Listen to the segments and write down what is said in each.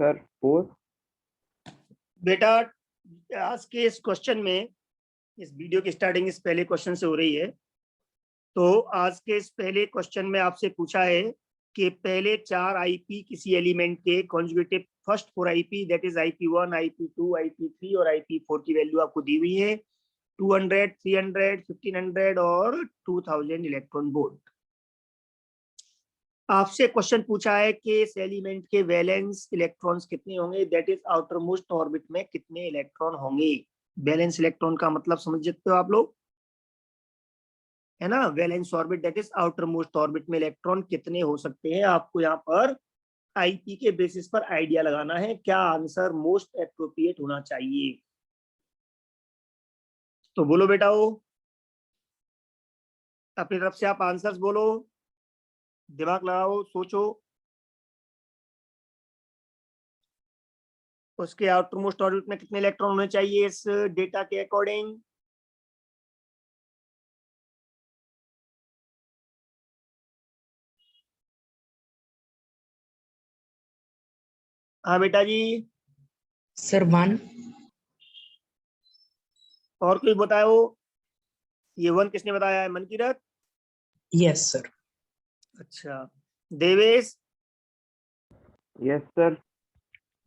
Sir 4। बेटा आज के इस क्वेश्चन में, इस वीडियो की स्टार्टिंग इस पहले क्वेश्चन से हो रही है। तो आज के इस पहले क्वेश्चन में आपसे पूछा है कि पहले 4 आईपी किसी एलिमेंट के conjugative first 4 IP that is IP1, IP2, IP3 और IP4 की वैल्यू आपको दी हुई है 200, 300, 1500 और 2000 इलेक्ट्रॉन वोल्ट। आपसे क्वेश्चन पूछा है कि इस एलिमेंट के वैलेंस इलेक्ट्रॉन्स कितने होंगे, that is outer most orbit में कितने इलेक्ट्रॉन होंगे। वैलेंस इलेक्ट्रॉन का मतलब समझ सकते हो आप लोग, है ना। Valence orbit that is outer most orbit में इलेक्ट्रॉन कितने हो सकते हैं। आपको यहाँ पर आईपी के बेसिस पर आइडिया लगाना है क्या आंसर मोस्ट एप्रोप्रिएट होना चाहिए। तो बोलो बेटा, वो अपनी तरफ से आप आंसर्स बोलो, दिमाग लगाओ, सोचो। उसके आउटर मोस्ट ऑर्बिट में कितने इलेक्ट्रॉन होने चाहिए इस डेटा के अकॉर्डिंग। हाँ बेटा जी। सर 1। और कोई बताओ, ये 1 किसने बताया है, मनकीरत। Yes sir. अच्छा देवेश। Yes sir.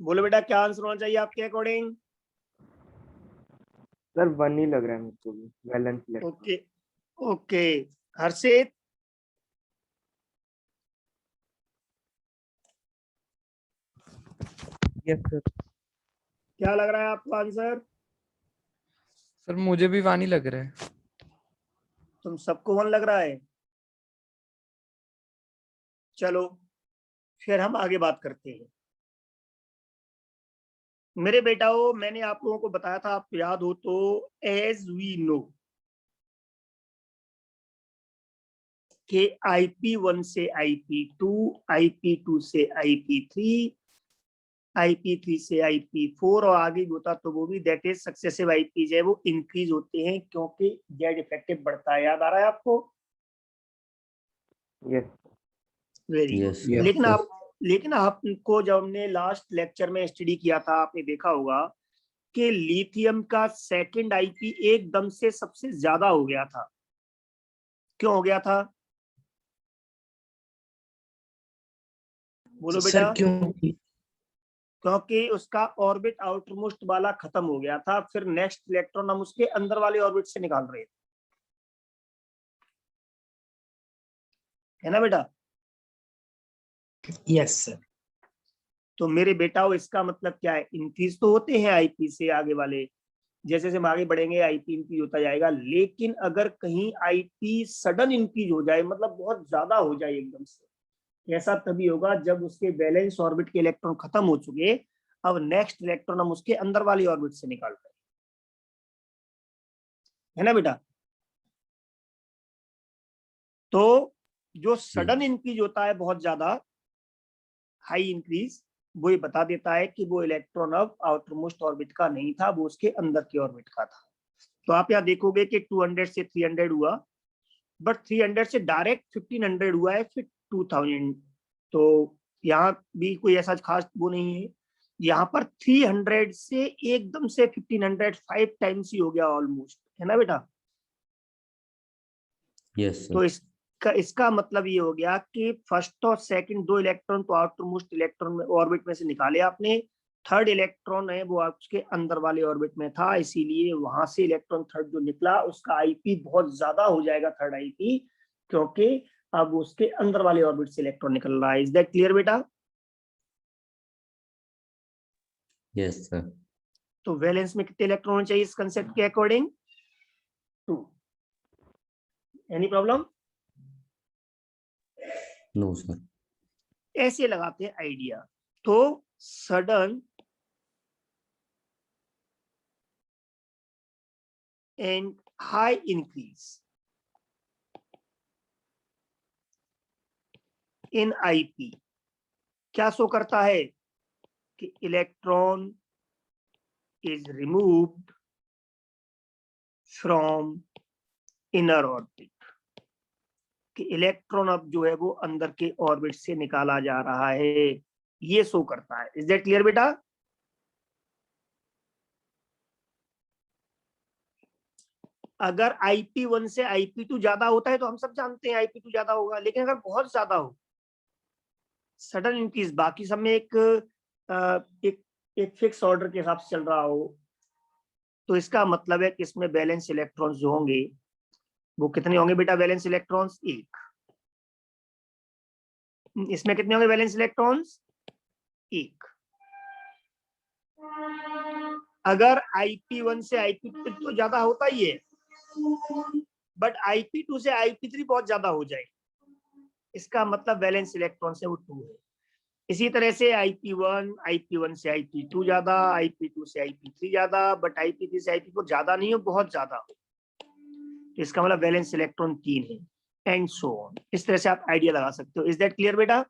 बोलो बेटा क्या आंसर होना चाहिए आपके अकॉर्डिंग। सर 1 ही लग रहा है मुझको भी, valence electron. Okay okay. Harshit. Yes sir. क्या लग रहा है आपको आंसर। सर मुझे भी 1 ही लग रहा है। तुम सबको 1 लग रहा है। चलो फिर हम आगे बात करते हैं। मेरे बेटाओ मैंने आप लोगों को बताया था, आपको याद हो तो, एज वी नो कि IP1 से IP2, IP2 से IP3, IP3 से IP4 और आगे भी होता तो वो भी दैट इज सक्सेसिव आईपी है वो इंक्रीज होते हैं क्योंकि जेड इफेक्टिव बढ़ता है। याद आ रहा है आपको। यस। Very good. लेकिन आपको जब हमने लास्ट लेक्चर में स्टडी किया था आपने देखा होगा कि लिथियम का सेकंड आईपी एकदम से सबसे ज्यादा हो गया था। क्यों हो गया था, बोलो बेटा। सर क्यों? क्योंकि उसका ऑर्बिट आउटरमोस्ट वाला खत्म हो गया था, फिर नेक्स्ट इलेक्ट्रॉन हम उसके अंदर वाले ऑर्बिट से निकाल रहे थे, है ना बेटा। Yes sir. तो मेरे बेटा इसका मतलब क्या है, इंक्रीज तो होते हैं आईपी से आगे वाले, जैसे जैसे हम आगे बढ़ेंगे आईपी इंक्रीज होता जाएगा। लेकिन अगर कहीं आईपी सडन इंक्रीज हो जाए, मतलब बहुत ज्यादा हो जाए एकदम से, ऐसा तभी होगा जब उसके बैलेंस ऑर्बिट के इलेक्ट्रॉन खत्म हो चुके, अब नेक्स्ट इलेक्ट्रॉन हम उसके अंदर वाली ऑर्बिट से निकाल रहे हैं, है ना बेटा। तो जो सडन इंक्रीज होता है बहुत ज्यादा हाई इंक्रीज, वो ये बता देता है कि वो इलेक्ट्रॉन अब आउटर मोस्ट ऑर्बिट का नहीं था, वो उसके अंदर के ऑर्बिट का था। तो आप यहाँ देखोगे कि 200 से 300 हुआ, बट 300 से डायरेक्ट 1500 हुआ है, फिर 2000। तो यहाँ भी कोई ऐसा खास वो नहीं है। यहाँ पर 300 से एकदम से 1500 5 टाइम्स ही हो गया ऑलमोस्ट, है ना बेटा। यस तो इसका मतलब ये हो गया कि फर्स्ट और सेकंड 2 इलेक्ट्रॉन तो आउटर मोस्ट इलेक्ट्रॉन में ऑर्बिट में से निकाले आपने, थर्ड इलेक्ट्रॉन है वो आपके अंदर वाले ऑर्बिट में था, इसीलिए वहां से इलेक्ट्रॉन थर्ड जो निकला उसका आईपी बहुत ज्यादा हो जाएगा, थर्ड आईपी, क्योंकि अब उसके अंदर वाले ऑर्बिट से इलेक्ट्रॉन निकल रहा है। इज दैट क्लियर बेटा। Yes sir. तो वैलेंस में कितने इलेक्ट्रॉन होने चाहिए इस कंसेप्ट के according, 2। Any problem. No sir. ऐसे लगाते हैं आइडिया। तो sudden and high increase in IP क्या शो करता है कि electron is removed from inner orbit, कि इलेक्ट्रॉन अब जो है वो अंदर के ऑर्बिट से निकाला जा रहा है। ये शो करता है। इज दैट क्लियर बेटा? अगर IP1 से IP2 ज्यादा होता है तो हम सब जानते हैं IP2 ज्यादा होगा, लेकिन अगर बहुत ज्यादा हो, सडन इंक्रीज, बाकी सब में एक फिक्स ऑर्डर के हिसाब से चल रहा हो, तो इसका मतलब है कि इसमें बैलेंस इलेक्ट्रॉन्स जो होंगे वो कितने होंगे बेटा? Balance electrons 1। इसमें कितने होंगे बैलेंस इलेक्ट्रॉन्स? 1। अगर IP1 से IP2 तो ज्यादा होता ही है, बट IP2 से IP3 बहुत ज्यादा हो जाए, इसका मतलब बैलेंस इलेक्ट्रॉन से वो 2 है। इसी तरह से IP1 से IP2 ज्यादा, IP2 से IP3 ज्यादा, बट IP3 से IP4 ज्यादा नहीं हो, बहुत ज्यादा हो, तो इसका मतलब बैलेंस इलेक्ट्रॉन 3 है, एंड सो ऑन। इस तरह से आप आइडिया लगा सकते हो। इज दैट क्लियर बेटा?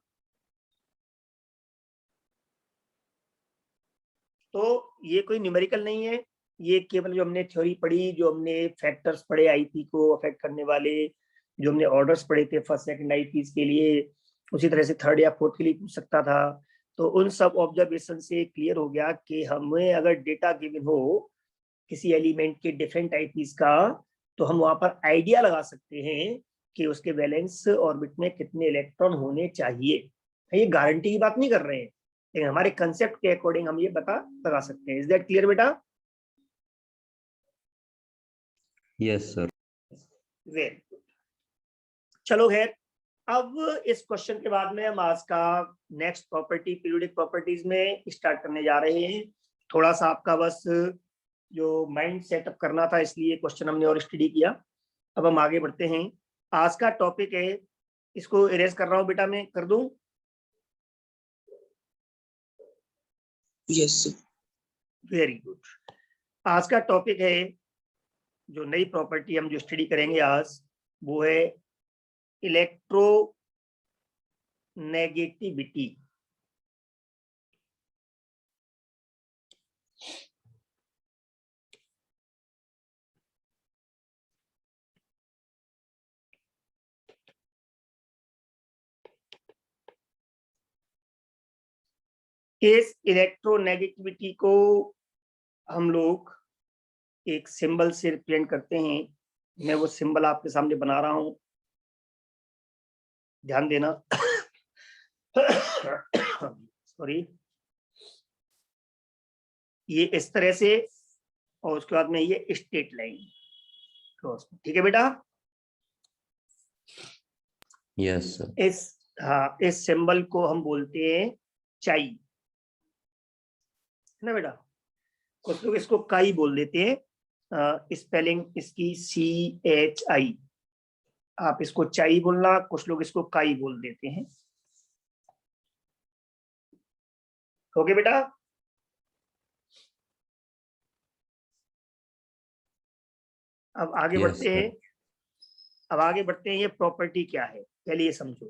तो ये कोई न्यूमेरिकल नहीं है, ये केवल जो हमने थ्योरी पढ़ी, जो हमने फैक्टर्स पढ़े IP को अफेक्ट करने वाले, जो हमने ऑर्डर्स पढ़े थे फर्स्ट सेकंड IPs के लिए, उसी तरह से थर्ड या फोर्थ के लिए पूछ सकता था, तो उन सब ऑब्जर्वेशन से क्लियर हो गया कि हमें अगर डेटा गिवन हो किसी एलिमेंट के डिफरेंट IPs का, तो हम वहां पर आइडिया लगा सकते हैं कि उसके वैलेंस ऑर्बिट में कितने इलेक्ट्रॉन होने चाहिए। ये गारंटी की बात नहीं कर रहे हैं, लेकिन हमारे कंसेप्ट के अकॉर्डिंग हम ये पता लगा सकते हैं। इज दैट क्लियर बेटा? Yes sir. Very good. चलो खैर, अब इस क्वेश्चन के बाद में हम आज का नेक्स्ट प्रॉपर्टी पीरियोडिक प्रॉपर्टीज में स्टार्ट करने जा रहे हैं। थोड़ा सा आपका बस जो माइंड सेटअप करना था, इसलिए क्वेश्चन हमने और स्टडी किया। अब हम आगे बढ़ते हैं। आज का टॉपिक है, इसको इरेज कर रहा हूं बेटा, मैं कर दूं? Yes sir. Very good. आज का टॉपिक है, जो नई प्रॉपर्टी हम जो स्टडी करेंगे आज, वो है इलेक्ट्रोनेगेटिविटी। इस इलेक्ट्रोनेगेटिविटी को हम लोग एक सिंबल से रिप्रेजेंट करते हैं। मैं वो सिंबल आपके सामने बना रहा हूं, ध्यान देना। सॉरी, ये इस तरह से, और उसके बाद में ये स्ट्रेट लाइन, ठीक है बेटा? Yes sir. इस सिंबल को हम बोलते हैं चाई, है ना बेटा? कुछ लोग इसको काई बोल देते हैं, स्पेलिंग इसकी CHI। आप इसको चाई बोलना, कुछ लोग इसको काई बोल देते हैं। ओके बेटा? अब आगे यस बढ़ते हैं। सर। अब आगे बढ़ते हैं, ये प्रॉपर्टी क्या है पहले ये समझो।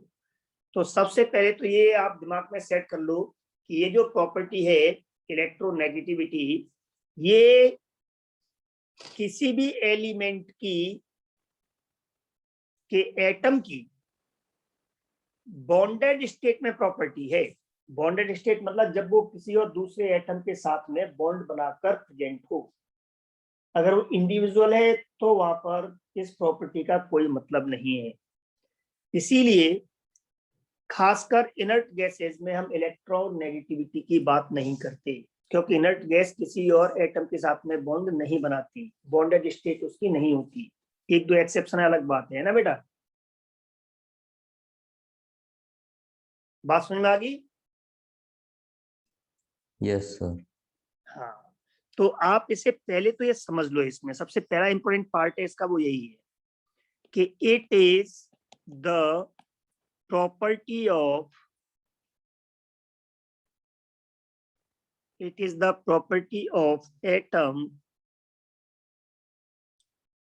तो सबसे पहले तो ये आप दिमाग में सेट कर लो कि ये जो प्रॉपर्टी है इलेक्ट्रोनेगेटिविटी, ये किसी भी एलिमेंट की के एटम की बॉन्डेड स्टेट में प्रॉपर्टी है। बॉन्डेड स्टेट मतलब जब वो किसी और दूसरे एटम के साथ में बॉन्ड बनाकर प्रेजेंट हो। अगर वो इंडिविजुअल है तो वहां पर इस प्रॉपर्टी का कोई मतलब नहीं है। इसीलिए खासकर इनर्ट गैसेज में हम इलेक्ट्रोनेगेटिविटी की बात नहीं करते, क्योंकि इनर्ट गैस किसी और एटम के साथ में बॉन्ड नहीं बनाती, बॉन्डेड स्टेट उसकी नहीं होती। एक दो एक्सेप्शन अलग बात है ना बेटा? बात समझ में आ गई? Yes sir. हाँ, तो आप इसे पहले तो ये समझ लो, इसमें सबसे पहला इंपॉर्टेंट पार्ट है इसका, वो यही है कि it is the property of atom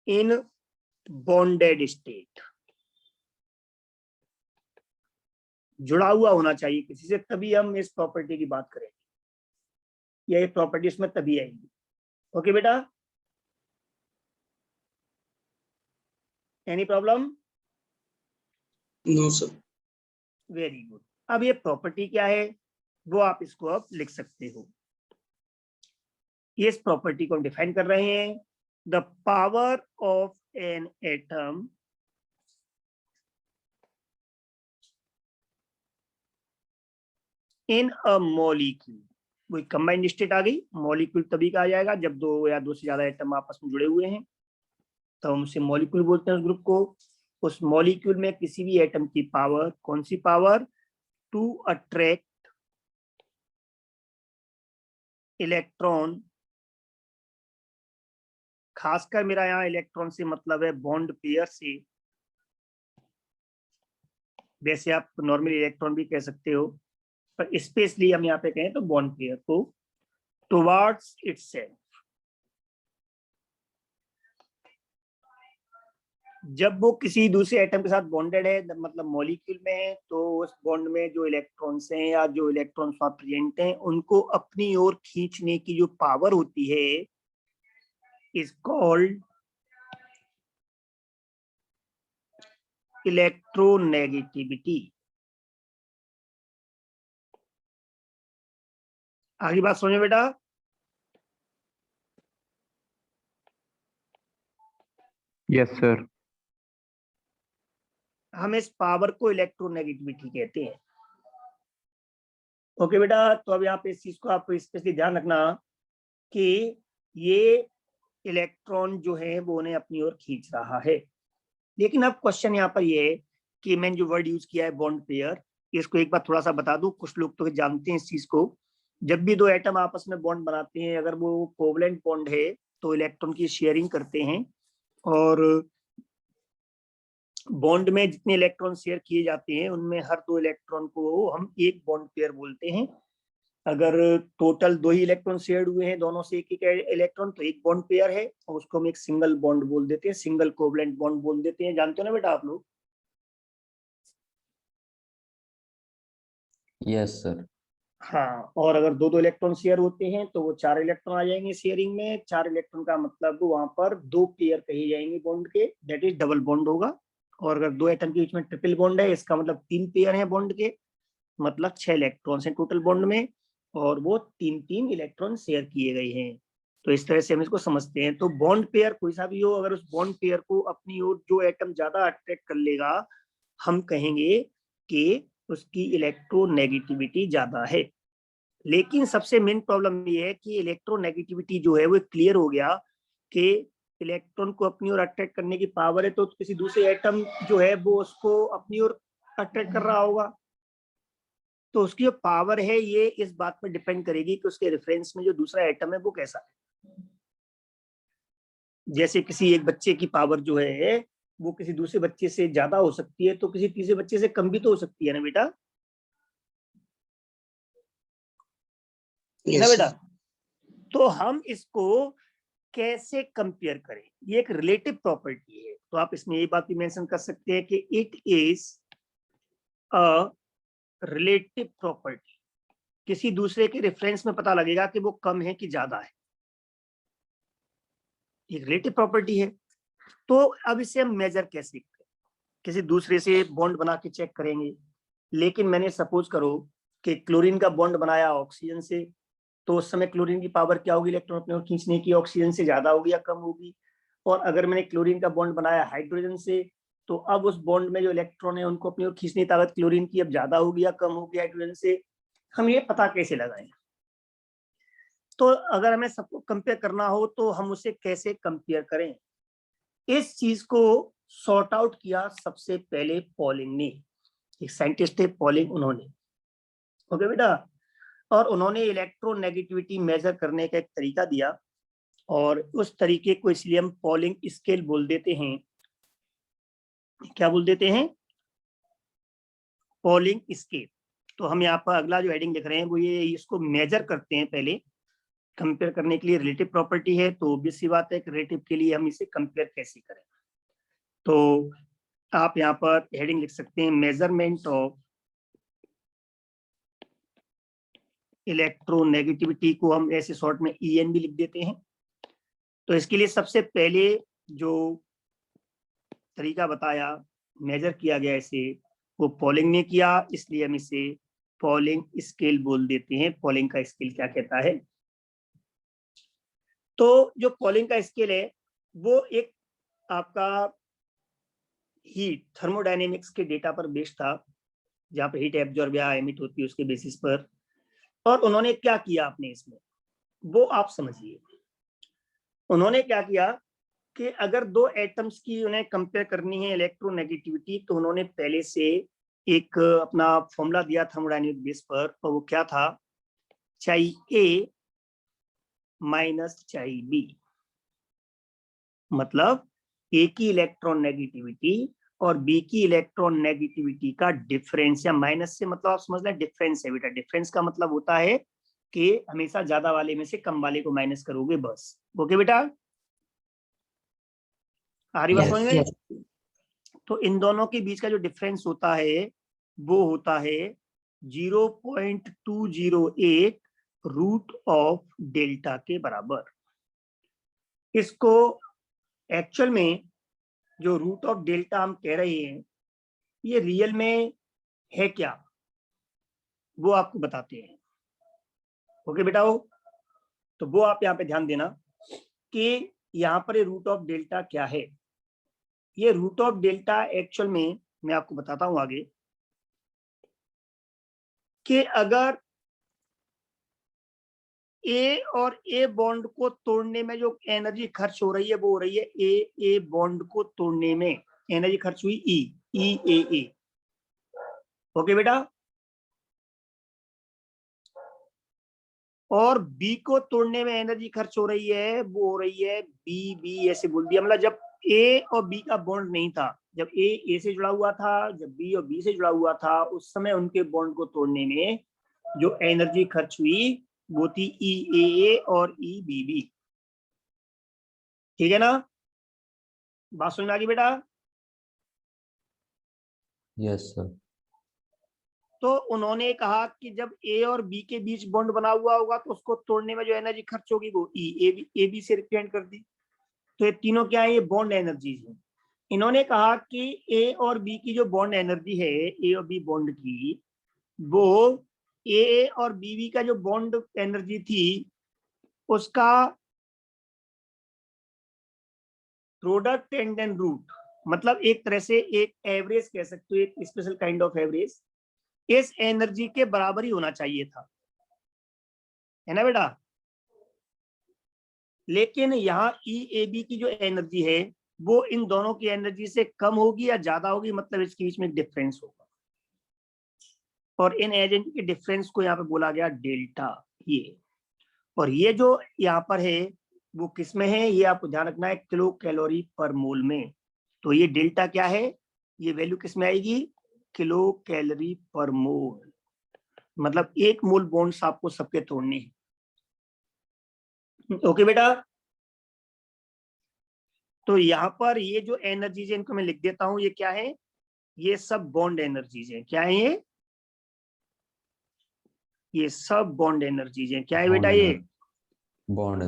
in bonded state. जुड़ा हुआ होना चाहिए किसी से, तभी हम इस प्रॉपर्टी की बात करेंगे, या ये प्रॉपर्टी उसमें तभी आएगी। ओके बेटा? Any problem? No sir. Very good. अब ये प्रॉपर्टी क्या है? वो आप इसको अब लिख सकते हो। इस प्रॉपर्टी को हम डिफाइन कर रहे हैं, the power of an atom in a molecule. वही कंबाइंड स्टेट आ गई, मॉलिक्यूल तभी कहा जाएगा जब दो या दो से ज्यादा एटम आपस में जुड़े हुए हैं, तो हम उसे मॉलिक्यूल बोलते हैं उस ग्रुप को। उस मॉलिक्यूल में किसी भी एटम की पावर, कौन सी पावर, टू अट्रैक्ट इलेक्ट्रॉन, खासकर मेरा यहाँ इलेक्ट्रॉन से मतलब है बॉन्ड पेयर से, वैसे आप नॉर्मली इलेक्ट्रॉन भी कह सकते हो, पर स्पेशली हम यहाँ पे कहें तो बॉन्ड पेयर को, टुवर्ड्स इटसेल्फ। जब वो किसी दूसरे एटम के साथ बॉन्डेड है, मतलब मॉलिक्यूल में है, तो उस बॉन्ड में जो इलेक्ट्रॉन्स हैं या जो इलेक्ट्रॉन्स वहां प्रेजेंट हैं, उनको अपनी ओर खींचने की जो पावर होती है इज कॉल्ड इलेक्ट्रोनेगेटिविटी। आगे बात समझो बेटा। Yes sir. हम इस पावर को इलेक्ट्रोनेगेटिविटी कहते हैं। ओके बेटा, तो अब यहाँ पे इस चीज को आप स्पेशली ध्यान रखना कि ये इलेक्ट्रॉन जो है वो उन्हें अपनी ओर खींच रहा है। लेकिन अब क्वेश्चन यहाँ पर ये है कि मैंने जो वर्ड यूज किया है बॉन्ड पेयर, इसको एक बार थोड़ा सा बता दूं, कुछ लोग तो जानते हैं इस चीज को। जब भी दो एटम आपस में बॉन्ड बनाते हैं, अगर वो कोवलेंट बॉन्ड है तो इलेक्ट्रॉन की शेयरिंग करते हैं, और बॉन्ड में जितने इलेक्ट्रॉन शेयर किए जाते हैं उनमें हर दो इलेक्ट्रॉन को हम एक बॉन्ड पेयर बोलते हैं। अगर टोटल दो ही इलेक्ट्रॉन शेयर हुए हैं दोनों से एक एक इलेक्ट्रॉन, तो एक बॉन्ड पेयर है, और उसको हम एक सिंगल बॉन्ड बोल देते हैं, सिंगल कोवलेंट बॉन्ड बोल देते हैं। जानते हो ना बेटा आप लोग? Yes sir. हाँ, और अगर दो दो इलेक्ट्रॉन शेयर होते हैं तो वो चार इलेक्ट्रॉन आ जाएंगे शेयरिंग में। चार इलेक्ट्रॉन का मतलब वहां पर दो पेयर कहे जाएंगे बॉन्ड के, दैट इज डबल बॉन्ड होगा। और अगर दो एटम के बीच में ट्रिपल बॉन्ड है, इसका मतलब तीन पेयर है बॉन्ड के, मतलब 6 इलेक्ट्रॉन्स हैं टोटल बॉन्ड में, और वो तीन तीन इलेक्ट्रॉन शेयर किए गए हैं। तो इस तरह से हम इसको समझते हैं। तो बॉन्ड पेयर कोई सा भी हो, अगर उस बॉन्ड पेयर को अपनी ओर जो एटम ज्यादा अट्रैक्ट कर लेगा, हम कहेंगे कि उसकी इलेक्ट्रोनेगेटिविटी ज्यादा है। लेकिन सबसे मेन प्रॉब्लम ये है कि इलेक्ट्रोनेगेटिविटी जो है वो क्लियर हो गया कि इलेक्ट्रॉन को अपनी ओर अट्रैक्ट करने की पावर है, तो किसी दूसरे एटम जो है वो उसको अपनी ओर अट्रैक्ट कर रहा होगा। तो उसकी जो पावर है ये इस बात पर डिपेंड करेगी कि उसके रेफरेंस में जो दूसरा एटम है वो कैसा है। जैसे किसी एक बच्चे की पावर जो है वो किसी दूसरे बच्चे से ज्यादा हो सकती है, तो किसी तीसरे बच्चे से कम भी तो हो सकती है ना बेटा? ना Yes, बेटा? sir. तो हम इसको कैसे कंपेयर करें? ये एक रिलेटिव प्रॉपर्टी है, तो आप इसमें ये बात भी मेंशन कर सकते हैं कि it is a relative property. किसी दूसरे के रेफरेंस में पता लगेगा कि वो कम है कि ज्यादा है, एक रिलेटिव प्रॉपर्टी है। तो अब इसे हम मेजर कैसे करें? किसी दूसरे से बॉन्ड बना के चेक करेंगे। लेकिन मैंने सपोज करो कि क्लोरीन का बॉन्ड बनाया ऑक्सीजन से, तो उस समय क्लोरीन की पावर क्या होगी इलेक्ट्रॉन अपने ओर खींचने की? ऑक्सीजन से ज्यादा होगी या कम होगी? और अगर मैंने क्लोरीन का बॉन्ड बनाया हाइड्रोजन से, तो अब उस बॉन्ड में जो इलेक्ट्रॉन है उनको अपनी ओर खींचने की ताकत क्लोरीन की अब ज्यादा होगी या कम होगी हाइड्रोजन से? हम ये पता कैसे लगाएं? तो अगर हमें सबको कंपेयर करना हो तो हम उसे कैसे कंपेयर करें? इस चीज को सॉर्ट आउट किया सबसे पहले पॉलिंग ने। एक साइंटिस्ट है पॉलिंग, उन्होंने, ओके बेटा, और उन्होंने इलेक्ट्रोनेगेटिविटी मेजर करने का एक तरीका दिया, और उस तरीके को इसलिए हम पॉलिंग स्केल बोल देते हैं। क्या बोल देते हैं? Polling scale. तो हम यहाँ पर अगला जो हेडिंग लिख रहे हैं वो ये, इसको मेजर करते हैं पहले कंपेयर करने के लिए। रिलेटिव प्रॉपर्टी है तो ऑब्वियस सी बात है कि रिलेटिव के लिए हम इसे कंपेयर कैसे करें। तो आप यहाँ पर हेडिंग लिख सकते हैं, मेजरमेंट ऑफ इलेक्ट्रोनेगेटिविटी को हम ऐसे शॉर्ट में EN भी लिख देते हैं। तो इसके लिए सबसे पहले जो तरीका बताया, मेजर किया गया इसे, वो पॉलिंग ने किया, इसलिए हम इसे पॉलिंग स्केल बोल देते हैं। पॉलिंग का स्केल क्या कहता है? तो जो पॉलिंग का स्केल है वो एक आपका हीट थर्मोडायनेमिक्स के डेटा पर बेस्ड था, जहाँ पे हीट एब्जॉर्ब या एमिट होती है उसके बेसिस पर। और उन्होंने क्या किया आपने इसमें, वो आप समझिए। उन्होंने क्या किया कि अगर दो एटम्स की उन्हें कंपेयर करनी है इलेक्ट्रोनेगेटिविटी, तो उन्होंने पहले से एक अपना फॉर्मूला दिया थर्मोडायनेमिक बेस पर, और वो क्या था? चाई ए माइनस चाई बी, मतलब ए की इलेक्ट्रॉन नेगेटिविटी और बी की इलेक्ट्रॉन नेगेटिविटी का डिफरेंस, या माइनस से मतलब आप समझ लें डिफरेंस है बेटा। डिफरेंस का मतलब होता है कि हमेशा ज्यादा वाले में से कम वाले को माइनस करोगे बस। ओके बेटा, आ रही बात Yes, समझ में? yes. तो इन दोनों के बीच का जो डिफरेंस होता है वो होता है 0.208 रूट ऑफ डेल्टा के बराबर। इसको एक्चुअल में जो रूट ऑफ डेल्टा हम कह रहे हैं, ये रियल में है क्या, वो आपको बताते हैं। ओके बेटा, तो वो आप यहाँ पे ध्यान देना कि यहाँ पर ये रूट ऑफ डेल्टा क्या है। ये रूट ऑफ डेल्टा एक्चुअल में मैं आपको बताता हूं आगे, कि अगर ए और ए बॉन्ड को तोड़ने में जो एनर्जी खर्च हो रही है वो हो रही है ए बॉन्ड को तोड़ने में एनर्जी खर्च हुई ई। ओके बेटा, और बी को तोड़ने में एनर्जी खर्च हो रही है वो हो रही है बी। ऐसे बोल दिया, मतलब जब ए और बी का बॉन्ड नहीं था, जब ए से जुड़ा हुआ था, जब बी और बी से जुड़ा हुआ था, उस समय उनके बॉन्ड को तोड़ने में जो एनर्जी खर्च हुई वो थी ई और ई बी। ठीक है ना? बात समझ में आ गई बेटा? Yes sir. तो उन्होंने कहा कि जब ए और बी के बीच बॉन्ड बना हुआ होगा तो उसको तोड़ने में जो एनर्जी खर्च होगी वो ए बी से रिप्रेजेंट कर दी। तो ये तीनों क्या है? ये बॉन्ड एनर्जीज हैं। इन्होंने कहा कि ए और बी की जो बॉन्ड एनर्जी है, ए और बी बॉन्ड की, वो ए और बी का जो बॉन्ड एनर्जी थी उसका प्रोडक्ट एंड देन रूट, मतलब एक तरह से एक एवरेज कह सकते हो, एक स्पेशल काइंड ऑफ एवरेज इस एनर्जी के बराबर ही होना चाहिए था, है ना बेटा? लेकिन यहाँ ई की जो एनर्जी है वो इन दोनों की एनर्जी से कम होगी या ज्यादा होगी, मतलब इसके बीच में डिफरेंस होगा। और इन एजेंट के डिफरेंस को यहाँ पे बोला गया डेल्टा। ये और ये जो यहाँ पर है वो किस में है, ये आपको ध्यान रखना है, किलो कैलोरी पर मोल में। तो ये डेल्टा क्या है, ये वैल्यू किस में आएगी? किलो कैलोरी पर मोल, मतलब एक मोल बॉन्ड्स आपको सबके तोड़ने हैं। ओके बेटा, तो यहाँ पर ये जो एनर्जीज है इनको मैं लिख देता हूं, ये क्या है? ये सब बॉन्ड एनर्जीज हैं। क्या है ये सब बॉन्ड एनर्जीज हैं। क्या है बेटा? ये बॉन्ड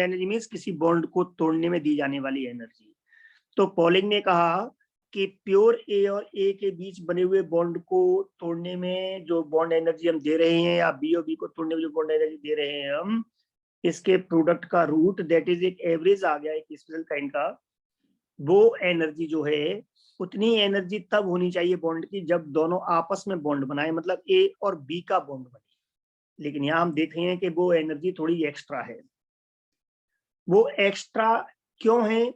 एनर्जी मीन्स किसी बॉन्ड को तोड़ने में दी जाने वाली एनर्जी। तो पॉलिंग ने कहा कि प्योर ए और ए के बीच बने हुए बॉन्ड को तोड़ने में जो बॉन्ड एनर्जी हम दे रहे हैं, या बी और बी को तोड़ने में जो बॉन्ड एनर्जी दे रहे हैं हम, इसके प्रोडक्ट का रूट, दैट इज एक एवरेज आ गया, एक स्पेशल काइंड का, वो एनर्जी जो है उतनी एनर्जी तब होनी चाहिए बॉन्ड की जब दोनों आपस में बॉन्ड बनाए, मतलब ए और बी का बॉन्ड बने। लेकिन यहाँ हम देख रहे हैं कि वो एनर्जी थोड़ी एक्स्ट्रा है। वो एक्स्ट्रा क्यों है?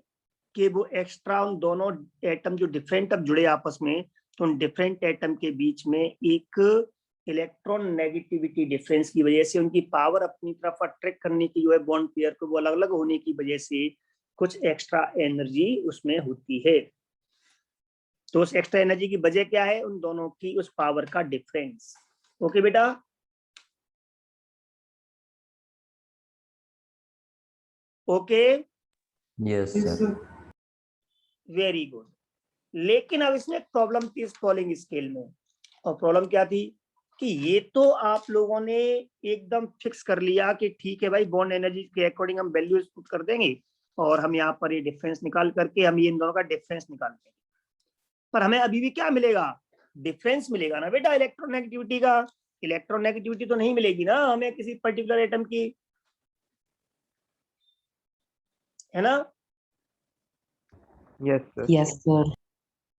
कि वो एक्स्ट्रा उन दोनों एटम जो डिफरेंट अब जुड़े आपस में, तो उन डिफरेंट एटम के बीच में एक इलेक्ट्रॉन नेगेटिविटी डिफरेंस की वजह से उनकी पावर अपनी तरफ अट्रैक्ट करने की जो है बॉन्ड पेयर को, वो अलग अलग होने की वजह से कुछ एक्स्ट्रा एनर्जी उसमें होती है। तो उस एक्स्ट्रा एनर्जी की वजह क्या है? उन दोनों की उस पावर का डिफरेंस। ओके बेटा, okay, yes sir. Very good. लेकिन अब इसमें प्रॉब्लम थी इस पॉलिंग स्केल में, और प्रॉब्लम क्या थी कि ये तो आप लोगों ने एकदम फिक्स कर लिया कि ठीक है भाई, बॉन्ड एनर्जी के अकॉर्डिंग हम वैल्यूज पुट कर देंगे और हम यहाँ पर ये डिफरेंस निकाल करके हम ये इन दोनों का डिफरेंस निकाल देंगे। पर हमें अभी भी क्या मिलेगा? डिफरेंस मिलेगा ना बेटा इलेक्ट्रोनेगेटिविटी का। इलेक्ट्रोनेगेटिविटी तो नहीं मिलेगी ना हमें किसी पर्टिकुलर एटम की, है ना। Yes, sir. Yes, sir.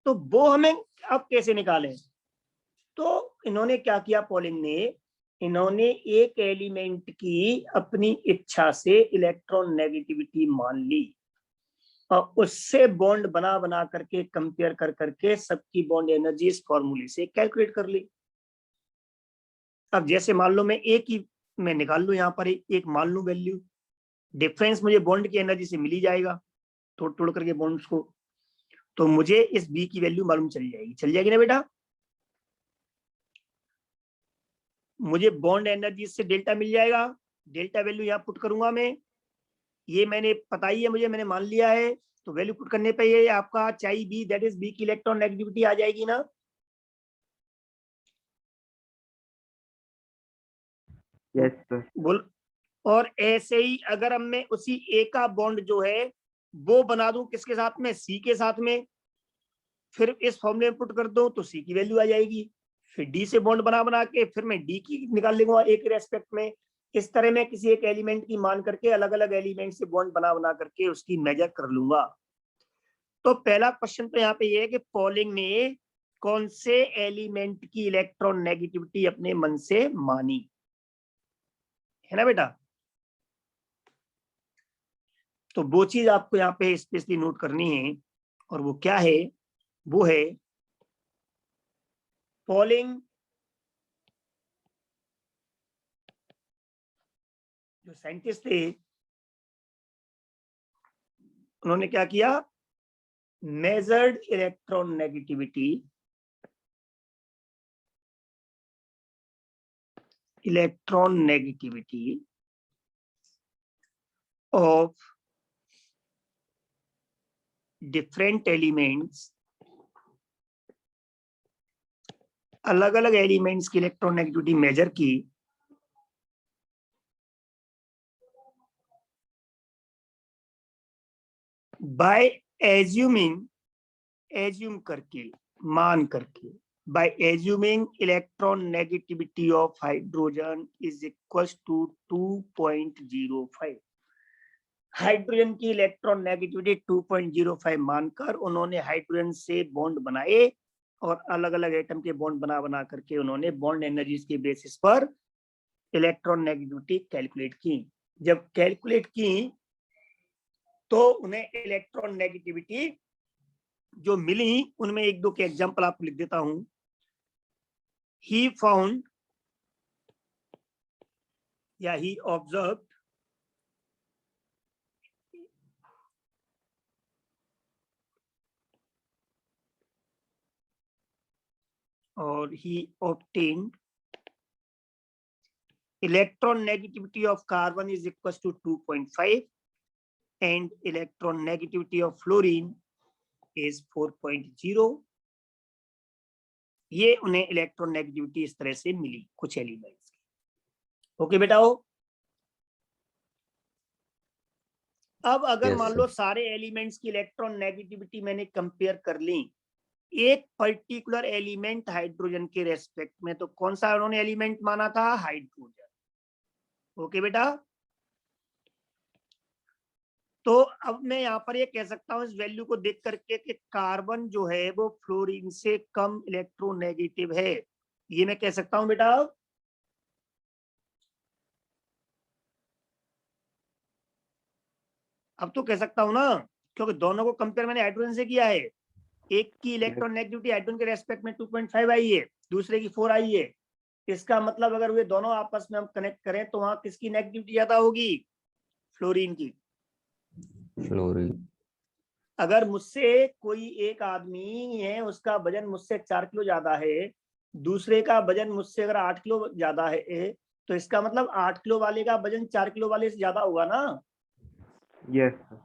तो वो हमें अब कैसे निकालें? तो इन्होंने क्या किया पॉलिंग ने, इन्होंने एक एलिमेंट की अपनी इच्छा से इलेक्ट्रॉन नेगेटिविटी मान ली और उससे बॉन्ड बना बना करके कंपेयर कर करके सबकी बॉन्ड एनर्जी इस फॉर्मूले से कैलकुलेट कर ली। अब जैसे मान लो मैं एक ही मैं निकाल लूं, यहाँ पर एक मान लूं वैल्यू, डिफरेंस मुझे बॉन्ड की एनर्जी से मिल ही जाएगा तोड़ तोड़ करके बॉन्ड्स को, तो मुझे इस बी की वैल्यू मालूम चल जाएगी ना बेटा। मुझे बॉन्ड एनर्जी से डेल्टा मिल जाएगा, डेल्टा वैल्यू यहाँ पुट करूंगा मैं, ये मैंने पता ही है मुझे, मैंने मान लिया है, तो वैल्यू पुट करने पे ये आपका चाई बी दैट इज बी की इलेक्ट्रॉन नेगेटिविटी आ जाएगी ना। Yes, sir. बोल। और ऐसे ही अगर अब मैं उसी ए का बॉन्ड जो है वो बना दूं किसके साथ में, सी के साथ में, फिर इस फॉर्मूले में पुट कर दूं तो सी की वैल्यू आ जाएगी, फिर डी से बॉन्ड बना बना के फिर मैं डी की निकाल लूंगा ए के रेस्पेक्ट में। इस तरह मैं किसी एक एलिमेंट की मान करके अलग अलग एलिमेंट से बॉन्ड बना बना करके उसकी मेजर कर लूंगा। तो पहला क्वेश्चन तो यहाँ पे ये है कि पॉलिंग ने कौन से एलिमेंट की इलेक्ट्रॉन नेगेटिविटी अपने मन से मानी, है ना बेटा। तो वो चीज आपको यहाँ पे स्पेशली नोट करनी है, और वो क्या है, वो है पॉलिंग जो साइंटिस्ट थे उन्होंने क्या किया, measured electron negativity of different elements, अलग अलग एलिमेंट्स की इलेक्ट्रॉन नेगेटिविटी मेजर की बाय एज्यूम करके, मान करके, by assuming electron negativity of hydrogen is equals to 2.05, hydrogen की इलेक्ट्रॉन नेगेटिविटी 2.05 मानकर उन्होंने हाइड्रोजन से बॉन्ड बनाए और अलग अलग एटम के बॉन्ड बना बना करके उन्होंने बॉन्ड एनर्जीज के बेसिस पर इलेक्ट्रॉन नेगेटिविटी कैलकुलेट की। जब कैलकुलेट की तो उन्हें इलेक्ट्रॉन नेगेटिविटी जो मिली उनमें एक दो के एग्जांपल आपको लिख देता हूं। ही फाउंड या ही ऑब्जर्व और he obtained electron negativity of carbon is equals to 2.5 and electron negativity of fluorine is 4.0। ये उन्हें इलेक्ट्रॉन नेगेटिविटी इस तरह से मिली कुछ एलिमेंट्स की। ओके बेटा हो। अब अगर Yes, मान sir. लो सारे एलिमेंट्स की इलेक्ट्रॉन नेगेटिविटी मैंने कंपेयर कर ली एक पर्टिकुलर एलिमेंट हाइड्रोजन के रेस्पेक्ट में, तो कौन सा उन्होंने एलिमेंट माना था, हाइड्रोजन। ओके बेटा। तो अब मैं यहाँ पर ये कह सकता हूँ इस वैल्यू को देख करके कि कार्बन जो है वो फ्लोरीन से कम इलेक्ट्रोनेगेटिव है, ये मैं कह सकता हूँ बेटा। अब तो कह सकता हूँ ना, क्योंकि दोनों को कंपेयर मैंने हाइड्रोजन से किया है। एक की इलेक्ट्रॉन नेगेटिविटी हाइड्रोजन के रेस्पेक्ट में 2.5 आई है, दूसरे की 4 आई है। इसका मतलब अगर वे दोनों आपस में हम कनेक्ट करें तो वहां किसकी नेगेटिविटी ज्यादा होगी, फ्लोरीन की। फ्लोरीन। अगर मुझसे कोई एक आदमी है उसका वजन मुझसे 4 किलो ज्यादा है, दूसरे का वजन मुझसे अगर 8 किलो ज्यादा है, तो इसका मतलब 8 किलो वाले का वजन 4 किलो वाले से ज्यादा होगा ना। Yes, sir.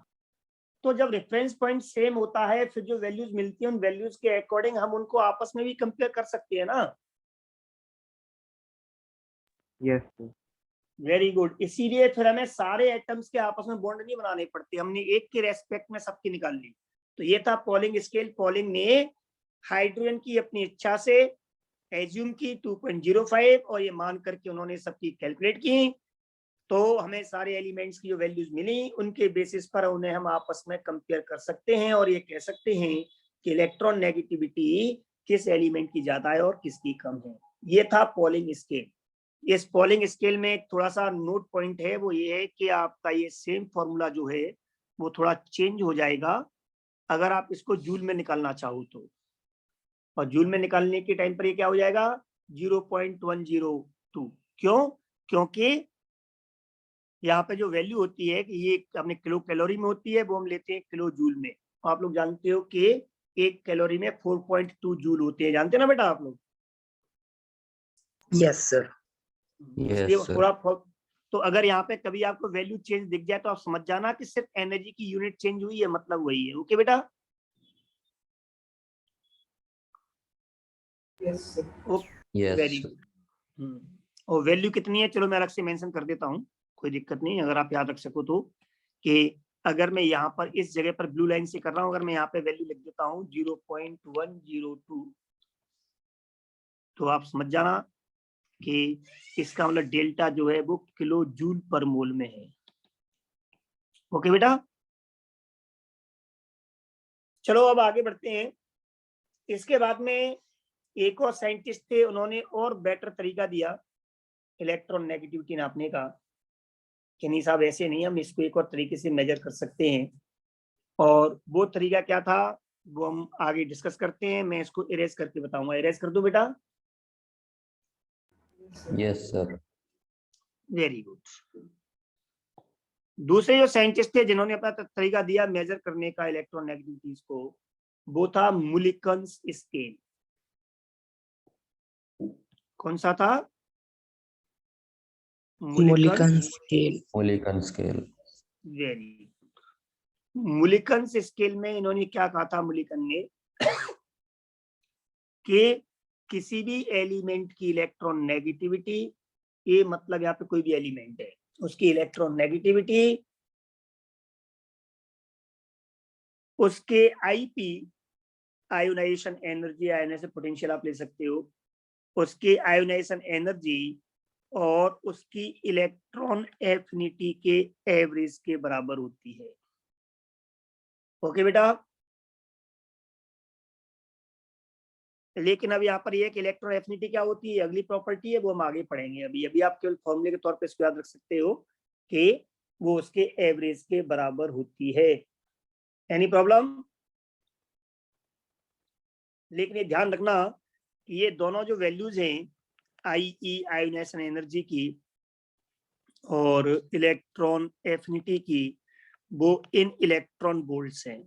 तो जब रेफरेंस पॉइंट सेम होता है फिर जो वैल्यूज मिलती है उन वैल्यूज के अकॉर्डिंग हम उनको आपस में भी कंपेयर कर सकते हैं ना। Yes, sir. Very good. इसीलिए फिर हमें सारे एटम्स के आपस में बॉन्ड नहीं बनाने पड़ते, हमने एक के रेस्पेक्ट में सबकी निकाल ली। तो ये था पॉलिंग स्केल। पॉलिंग ने हाइड्रोजन की अपनी इच्छा से एज्यूम की 2.05 और ये मान करके उन्होंने सबकी कैलकुलेट की, तो हमें सारे एलिमेंट्स की जो वैल्यूज मिली उनके बेसिस पर उन्हें हम आपस में कंपेयर कर सकते हैं और ये कह सकते हैं कि इलेक्ट्रॉन नेगेटिविटी किस एलिमेंट की ज्यादा है और किसकी कम है। ये था पॉलिंग स्केल। इस पॉलिंग स्केल में थोड़ा सा नोट पॉइंट है, वो ये है कि आपका ये सेम फॉर्मूला जो है वो थोड़ा चेंज हो जाएगा अगर आप इसको जूल में निकालना चाहो तो, और जूल में निकालने के टाइम पर ये क्या हो जाएगा 0.102। क्यों? क्योंकि यहाँ पे जो वैल्यू होती है कि ये अपने किलो कैलोरी में होती है, वो हम लेते हैं किलो जूल में। आप लोग जानते हो कि एक कैलोरी में 4.2 जूल होते हैं, जानते हैं ना बेटा आप लोग? Yes sir. इसलिए Yes, sir. थोड़ा तो अगर यहाँ पे कभी आपको वैल्यू चेंज दिख जाए तो आप समझ जाना कि सिर्फ एनर्जी की यूनिट चेंज हुई है, मतलब वही है। ओके बेटा? Yes Yes, very sir. Good. और वैल्यू कितनी है, चलो मैं अलग से मेंशन कर देता हूँ, कोई दिक्कत नहीं, अगर आप याद रख सको तो। कि अगर मैं यहाँ पर इस जगह पर ब्लू लाइन से कर रहा हूँ, अगर मैं यहाँ पे वैल्यू लिख देता हूँ 0.102, तो आप समझ जाना कि इसका मतलब डेल्टा जो है वो किलो जूल पर मोल में है। ओके बेटा? चलो अब आगे बढ़ते हैं। इसके बाद में एक और साइंटिस्ट थे, उन्होंने और बेटर तरीका दिया इलेक्ट्रॉन नेगेटिविटी नापने का कि नहीं साहब ऐसे नहीं, हम इसको एक और तरीके से मेजर कर सकते हैं। और वो तरीका क्या था वो हम आगे डिस्कस करते हैं। मैं इसको इरेज करके बताऊंगा। इरेज कर दूं बेटा? Yes, sir. Very good. दूसरे जो साइंटिस्ट थे जिन्होंने अपना तरीका दिया मेजर करने का इलेक्ट्रॉन नेगेटिविटीज को, वो था मुलिकन्स स्केल। कौन सा था? Mulliken scale. Mulliken scale. Very. Mulliken's scale में इन्होंने क्या कहा था, मुलिकन ने, कि किसी भी एलिमेंट की इलेक्ट्रॉन नेगेटिविटी, ये मतलब यहाँ पे कोई भी एलिमेंट है उसकी इलेक्ट्रॉन नेगेटिविटी उसके IP ionization energy, ionization potential आप ले सकते हो, उसके आयोनाइजेशन एनर्जी और उसकी इलेक्ट्रॉन एफिनिटी के एवरेज के बराबर होती है। ओके बेटा? लेकिन अब यहाँ पर ये कि इलेक्ट्रॉन एफिनिटी क्या होती है, अगली प्रॉपर्टी है, वो हम आगे पढ़ेंगे। अभी आप केवल फॉर्मूले के तौर पे इसको याद रख सकते हो कि वो उसके एवरेज के बराबर होती है। Any problem? लेकिन ये ध्यान रखना कि ये दोनों जो वैल्यूज हैं आईई आयोनाइजेशन एनर्जी की और इलेक्ट्रॉन एफिनिटी की, वो इन इलेक्ट्रॉन वोल्ट्स हैं।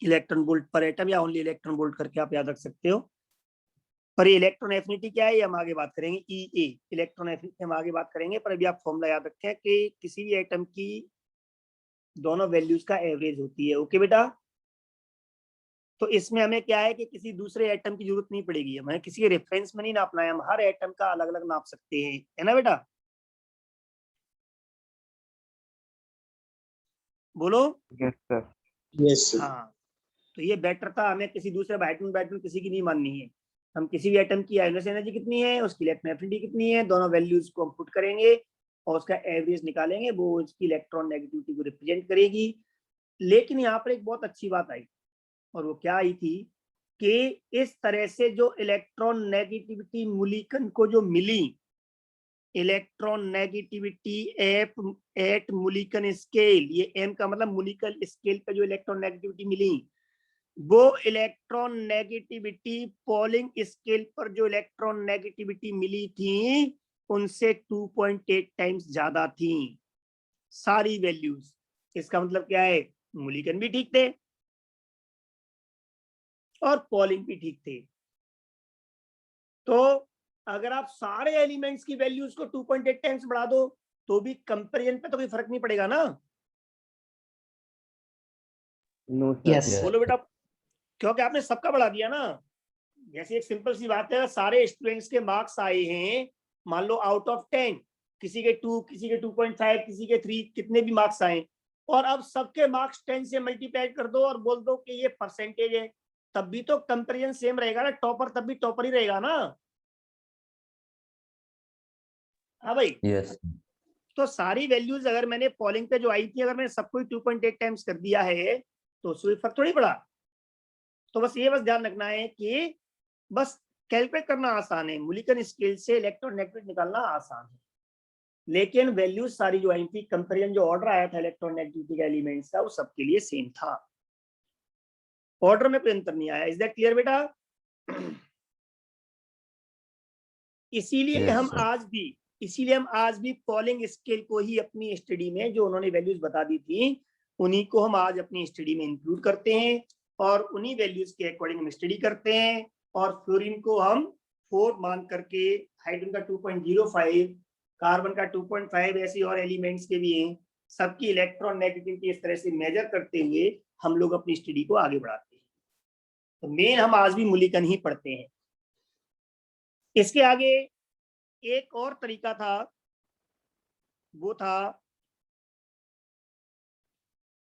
इलेक्ट्रॉन वोल्ट पर एटम या ओनली इलेक्ट्रॉन वोल्ट करके आप याद रख सकते हो। पर ये इलेक्ट्रॉन एफिनिटी क्या है ये हम आगे बात करेंगे। ईए इलेक्ट्रॉन एफिनिटी हम आगे बात करेंगे, पर अभी आप फॉर्मूला याद रखें कि किसी भी एटम की दोनों वैल्यूज का एवरेज होती है। ओके बेटा? तो इसमें हमें क्या है कि किसी दूसरे एटम की जरूरत नहीं पड़ेगी, हमें किसी के रेफरेंस में नहीं नापना है, हम हर एटम का अलग अलग नाप सकते हैं, है ना बेटा? बोलो। Yes, sir. Yes sir. हाँ, तो ये बेटर था, हमें किसी दूसरे बाइटन किसी की नहीं माननी है। हम किसी भी एटम की आयोनाइजेशन एनर्जी कितनी है, उसकी इलेक्ट्रॉन एफिनिटी कितनी है, दोनों वैल्यूज को हम पुट करेंगे और उसका एवरेज निकालेंगे, वो उसकी इलेक्ट्रॉन नेगेटिविटी को रिप्रेजेंट करेगी। लेकिन यहाँ पर एक बहुत अच्छी बात आई, और वो क्या आई थी कि इस तरह से जो इलेक्ट्रॉन नेगेटिविटी मुलिकन को जो मिली, electron negativity at Mulliken scale, ये एम का मतलब मुलिकन स्केल पे जो इलेक्ट्रॉन नेगेटिविटी मिली, वो इलेक्ट्रॉन नेगेटिविटी पॉलिंग स्केल पर जो इलेक्ट्रॉन नेगेटिविटी मिली थी उनसे 2.8 टाइम्स ज्यादा थी सारी वैल्यूज। इसका मतलब क्या है, मुलिकन भी ठीक थे और पॉलिंग भी ठीक थे। तो अगर आप सारे एलिमेंट्स की वैल्यूज को 2.8 टाइम्स बढ़ा दो तो भी कंपैरिजन पे तो कोई फर्क नहीं पड़ेगा ना? No, sir. Yes. Yes. बोलो बेटा, क्योंकि आपने सबका बढ़ा दिया ना। जैसे एक सिंपल सी बात है, सारे स्टूडेंट्स के मार्क्स आए हैं, मान लो आउट ऑफ 10, किसी के 2, किसी के 2.5, किसी के 3, कितने भी मार्क्स आए, और अब सबके मार्क्स 10 से मल्टीप्लाई कर दो और बोल दो कि ये परसेंटेज है, तब भी तो कंपैरिजन सेम रहेगा ना, टॉपर तब भी टॉपर ही रहेगा ना। हाँ भाई, Yes. तो सारी वैल्यूज अगर मैंने पोलिंग पे जो आई थी, अगर मैंने सबको 2.8 टाइम्स कर दिया है तो उससे फर्क थोड़ी पड़ा। तो बस ये ध्यान रखना है कि बस कैलकुलेट करना आसान है, मूलिकन स्केल से इलेक्ट्रोनेगेटिविटी निकालना आसान है, लेकिन वैल्यूज सारी जो आई थी, कंपेरिजन जो ऑर्डर आया था इलेक्ट्रोनेगेटिविटी के एलिमेंट्स का, वो सबके लिए सेम था, ऑर्डर में कोई अंतर नहीं आया। इज दैट क्लियर बेटा? इसीलिए Yes, हम sir. आज भी पोलिंग स्केल को ही अपनी स्टडी में, जो उन्होंने वैल्यूज बता दी थी, उन्हीं को हम आज अपनी स्टडी में इंक्लूड करते हैं और उन्हीं वैल्यूज के अकॉर्डिंग हम स्टडी करते हैं। और फ्लोरीन को हम 4 मान करके, हाइड्रोजन का 2.05, कार्बन का 2.5, ऐसे और एलिमेंट्स के भी हैं, सबकी इलेक्ट्रॉन नेगेटिविटी इस तरह से मेजर करते हुए हम लोग अपनी स्टडी को आगे बढ़ाते हैं। तो मेन हम आज भी मूल्यांकन ही पढ़ते हैं। इसके आगे एक और तरीका था, वो था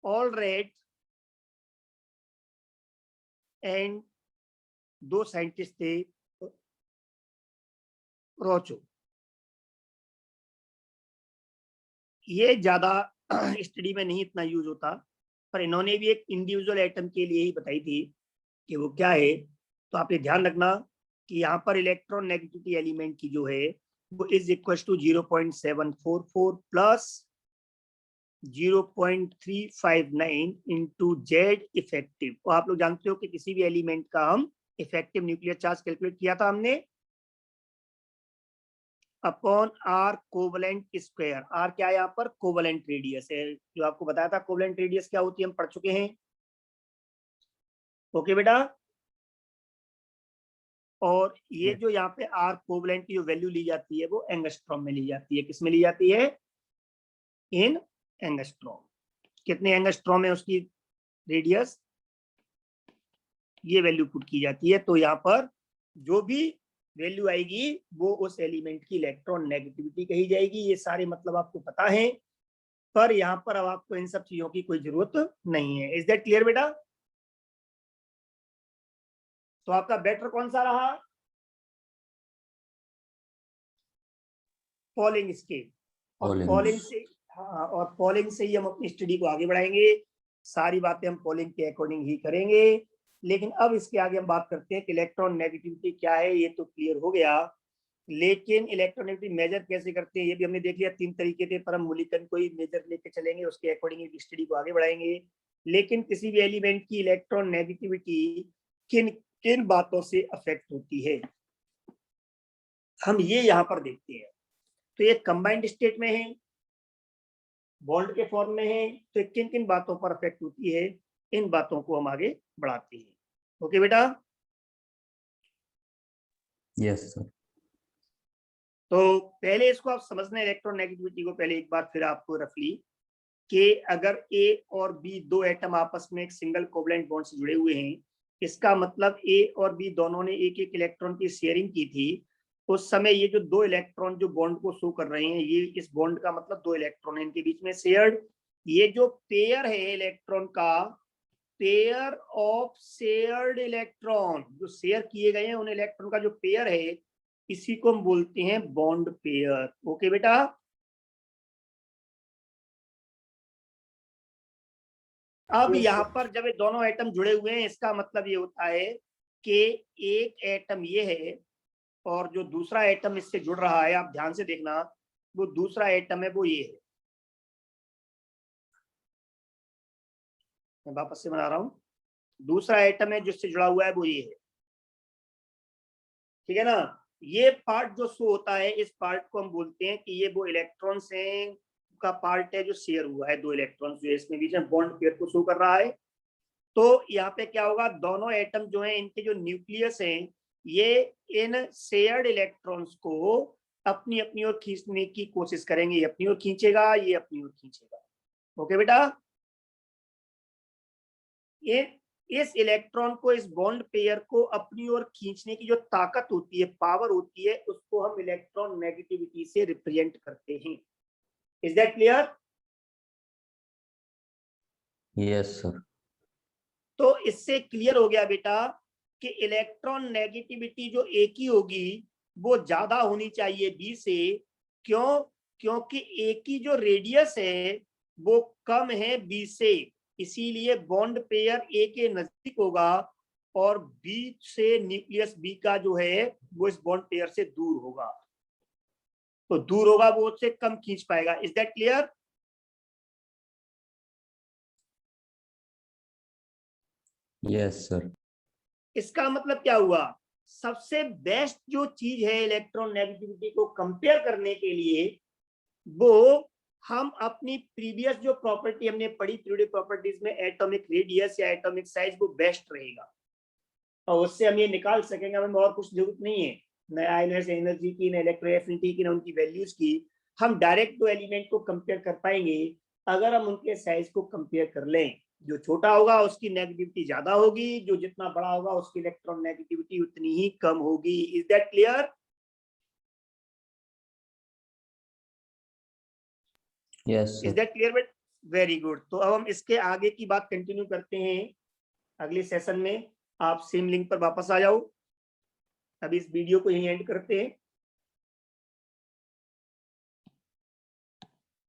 ऑलरेड एंड 2 साइंटिस्ट थे, रोचो। ये ज्यादा स्टडी में नहीं इतना यूज होता, पर इन्होंने भी एक इंडिविजुअल एटम के लिए ही बताई थी कि वो क्या है। तो आप ये ध्यान रखना कि यहाँ पर इलेक्ट्रॉन नेगेटिविटी एलिमेंट की जो है वो is equal to 0.744 plus 0.359 into Z effective. और आप लोग जानते हो कि किसी भी एलिमेंट का हम इफेक्टिव न्यूक्लियर चार्ज कैलकुलेट किया था हमने upon R covalent square. R क्या है यहाँ पर? कोवलेंट रेडियस है, जो आपको बताया था कोवलेंट रेडियस क्या होती है, हम पढ़ चुके हैं। ओके बेटा, और ये जो यहाँ पे आर कोवलेंट की जो वैल्यू ली जाती है वो एंगस्ट्रॉम में ली जाती है। किस में ली जाती है? इन एंगस्ट्रॉम। कितने एंगस्ट्रॉम है उसकी रेडियस, ये वैल्यू पुट की जाती है। तो यहाँ पर जो भी वैल्यू आएगी वो उस एलिमेंट की इलेक्ट्रॉन नेगेटिविटी कही जाएगी। ये सारे मतलब आपको पता है, पर यहाँ पर अब आपको इन सब चीजों की कोई जरूरत नहीं है। इज दैट क्लियर बेटा? तो आपका बेटर कौन सा रहा? Polling scale. और पोलिंग से, हाँ, और पोलिंग से ही हम अपनी स्टडी को आगे बढ़ाएंगे। सारी बातें हम पोलिंग के अकॉर्डिंग ही करेंगे। लेकिन अब इसके आगे हम बात करते हैं कि इलेक्ट्रॉन नेगेटिविटी क्या है। ये तो क्लियर हो गया, लेकिन इलेक्ट्रॉन नेगेटिविटी मेजर कैसे करते हैं ये भी हमने देख लिया। 3 तरीके थे, पर हम मूल्यांकन को ही मेजर लेके चलेंगे, उसके अकॉर्डिंग स्टडी को आगे बढ़ाएंगे। लेकिन किसी भी एलिमेंट की इलेक्ट्रॉन नेगेटिविटी किन किन बातों से अफेक्ट होती है, हम ये यहाँ पर देखते हैं। तो ये कंबाइंड स्टेट में है, बॉन्ड के फॉर्म में है, तो किन किन बातों पर अफेक्ट होती है, इन बातों को हम आगे बढ़ाते हैं। ओके बेटा? Yes, sir. तो पहले इसको आप समझना, इलेक्ट्रोनेगेटिविटी को पहले एक बार फिर आपको रफली, कि अगर ए और बी दो एटम आपस में एक सिंगल कोवलेंट बॉन्ड से जुड़े हुए हैं, इसका मतलब ए और बी दोनों ने एक एक इलेक्ट्रॉन की शेयरिंग की थी। उस समय ये जो 2 इलेक्ट्रॉन जो बॉन्ड को शो कर रहे हैं, ये इस बॉन्ड का मतलब 2 इलेक्ट्रॉन है इनके बीच में शेयर्ड। ये जो पेयर है इलेक्ट्रॉन का, पेयर ऑफ शेयर्ड इलेक्ट्रॉन, जो शेयर किए गए हैं उन इलेक्ट्रॉन का जो पेयर है, इसी को हम बोलते हैं बॉन्ड पेयर। ओके बेटा? अब यहाँ पर जब ये दोनों एटम जुड़े हुए हैं, इसका मतलब ये होता है कि एक एटम ये है और जो दूसरा एटम इससे जुड़ रहा है, आप ध्यान से देखना, वो दूसरा एटम है वो ये है। मैं वापस से बना रहा हूं, दूसरा एटम है जिससे जुड़ा हुआ है वो ये है। ठीक है ना? ये पार्ट जो शो होता है, इस पार्ट को हम बोलते हैं कि ये वो इलेक्ट्रॉन से का पार्ट है जो शेयर हुआ है, 2 इलेक्ट्रॉन जो इसमें बीच में बॉन्ड पेयर को शो कर रहा है। तो यहाँ पे क्या होगा, दोनों एटम जो है इनके जो न्यूक्लियस हैं, ये इन शेयर्ड इलेक्ट्रॉन्स को अपनी अपनी ओर खींचने की कोशिश करेंगे। ये अपनी ओर खींचेगा, ये अपनी ओर खींचेगा। ओके बेटा? ये इस इलेक्ट्रॉन को, इस बॉन्ड पेयर को अपनी ओर खींचने की जो ताकत होती है, पावर होती है, उसको हम इलेक्ट्रॉन नेगेटिविटी से रिप्रेजेंट करते हैं। Is that clear? Yes, sir. तो इससे क्लियर हो गया बेटा कि इलेक्ट्रॉन नेगेटिविटी जो ए की होगी वो ज्यादा होनी चाहिए बी से। क्यों? क्योंकि ए की जो रेडियस है वो कम है बी से, इसीलिए बॉन्ड पेयर ए के नजदीक होगा और बी से न्यूक्लियस बी का जो है वो इस बॉन्ड पेयर से दूर होगा। तो दूर होगा वो उससे कम खींच पाएगा। Is that clear? Yes, sir. इसका मतलब क्या हुआ? सबसे बेस्ट जो चीज है इलेक्ट्रॉन नेगेटिविटी को कंपेयर करने के लिए वो हम अपनी प्रीवियस जो प्रॉपर्टी हमने पढ़ी पीरियोडिक प्रॉपर्टीज में, एटॉमिक रेडियस या एटॉमिक साइज, वो बेस्ट रहेगा और उससे हम ये निकाल सकेंगे। हमें और कुछ जरूरत नहीं है, न आयनर्स एनर्जी की, न इलेक्ट्रोएफिनिटी की, न उनकी वैल्यूज की। हम डायरेक्ट दो एलिमेंट को कंपेयर कर पाएंगे अगर हम उनके साइज को कंपेयर कर लें। जो छोटा होगा उसकी नेगेटिविटी ज्यादा होगी, जो जितना बड़ा होगा उसकी इलेक्ट्रॉन नेगेटिविटी उतनी ही कम होगी। Is that clear? Yes, is sir. That clear? But very good. तो अब हम इसके आगे की बात कंटिन्यू करते हैं अगले सेशन में। आप सेम लिंक पर वापस आ जाओ। अभी इस वीडियो को यहीं एंड करते हैं।